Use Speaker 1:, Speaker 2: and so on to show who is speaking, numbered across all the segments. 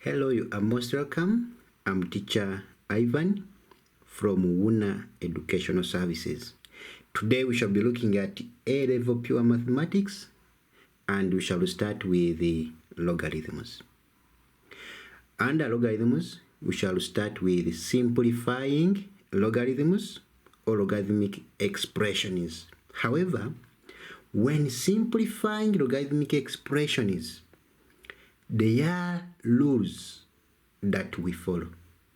Speaker 1: Hello, you are most welcome. I'm teacher Ivan from Wuna Educational Services. Today we shall be looking at A-level pure mathematics and we shall start with the logarithms. Under logarithms, we shall start with simplifying logarithms or logarithmic expressions. However, when simplifying logarithmic expressions, there are rules that we follow,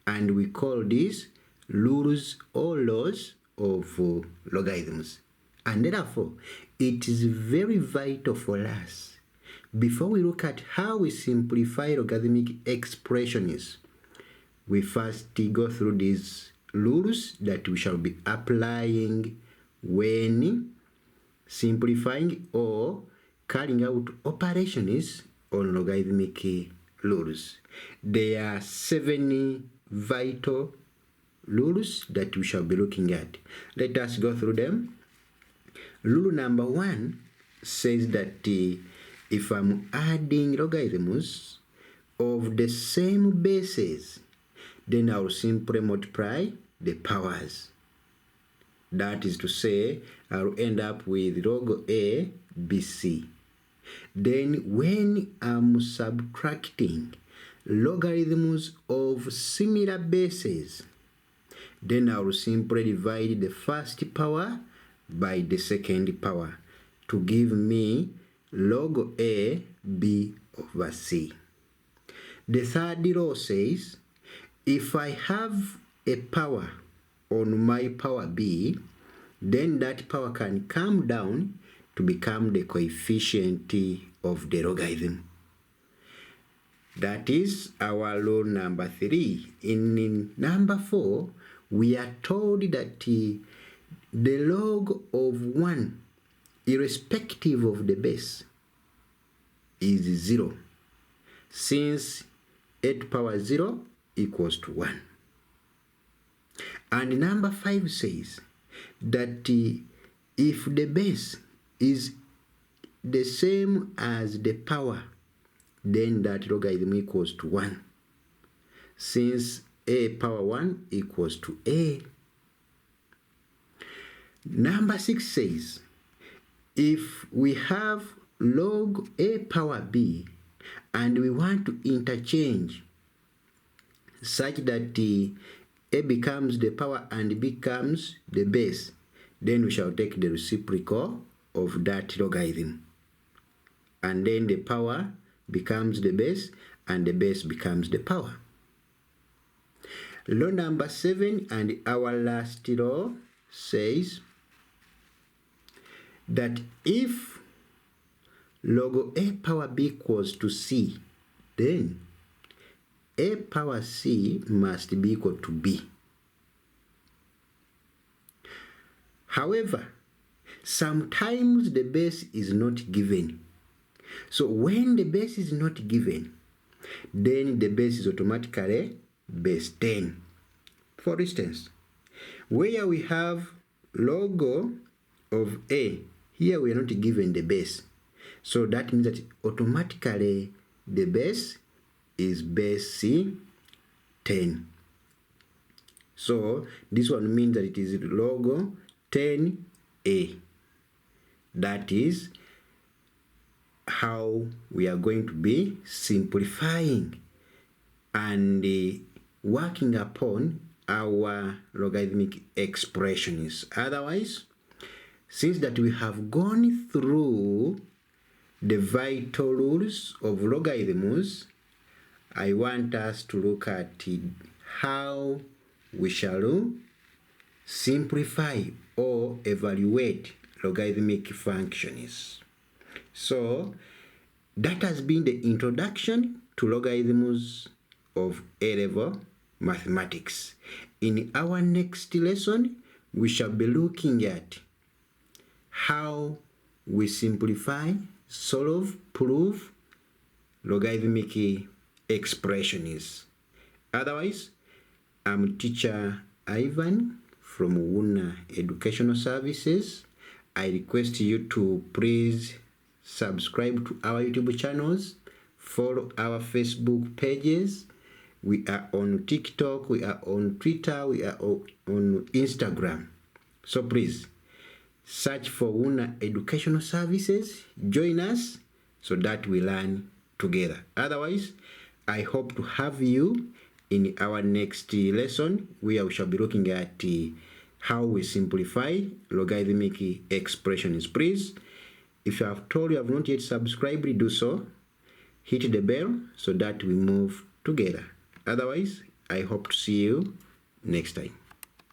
Speaker 1: and we call these rules or laws of logarithms. And therefore, it is very vital for us, before we look at how we simplify logarithmic expressions, we first go through these rules that we shall be applying when simplifying or carrying out operations on logarithmic rules. There are 7 vital rules that we shall be looking at. Let us go through them. Rule number 1 says that if I'm adding logarithms of the same bases, then I'll simply multiply the powers. That is to say, I'll end up with log A, BC. Then when I'm subtracting logarithms of similar bases, then I will simply divide the first power by the second power to give me log A B over C. The third law says, if I have a power on my power B, then that power can come down to become the coefficient of the logarithm. That is our rule number 3. In number 4, we are told that the log of 1, irrespective of the base, is 0, since 8 power 0 equals to 1. And number 5 says that if the base is the same as the power, then that logarithm equals to 1, since a power 1 equals to a. Number 6 says, if we have log a power b and we want to interchange such that a becomes the power and becomes the base, then we shall take the reciprocal of that logarithm, and then the power becomes the base and the base becomes the power. Law number 7 and our last law says that if log a power b equals to c, then a power c must be equal to b. However, sometimes the base is not given. So when the base is not given, then the base is automatically base 10. For instance, where we have log of a, here we are not given the base. So that means that automatically the base is base C 10. So this one means that it is log 10a. That is how we are going to be simplifying and working upon our logarithmic expressions. Otherwise, since that we have gone through the vital rules of logarithms, I want us to look at how we shall simplify or evaluate logarithmic functions. So that has been the introduction to logarithms of A-level mathematics. In our next lesson, we shall be looking at how we simplify, solve, prove logarithmic expressions. Otherwise, I'm teacher Ivan from Wuna Educational Services. I request you to please subscribe to our YouTube channels, follow our Facebook pages. We are on TikTok, we are on Twitter, we are on Instagram. So please, search for Wuna Educational Services. Join us so that we learn together. Otherwise, I hope to have you in our next lesson, where we shall be looking at how we simplify logarithmic expressions. Please, if you have told you have not yet subscribed, do so. Hit the bell so that we move together. Otherwise, I hope to see you next time.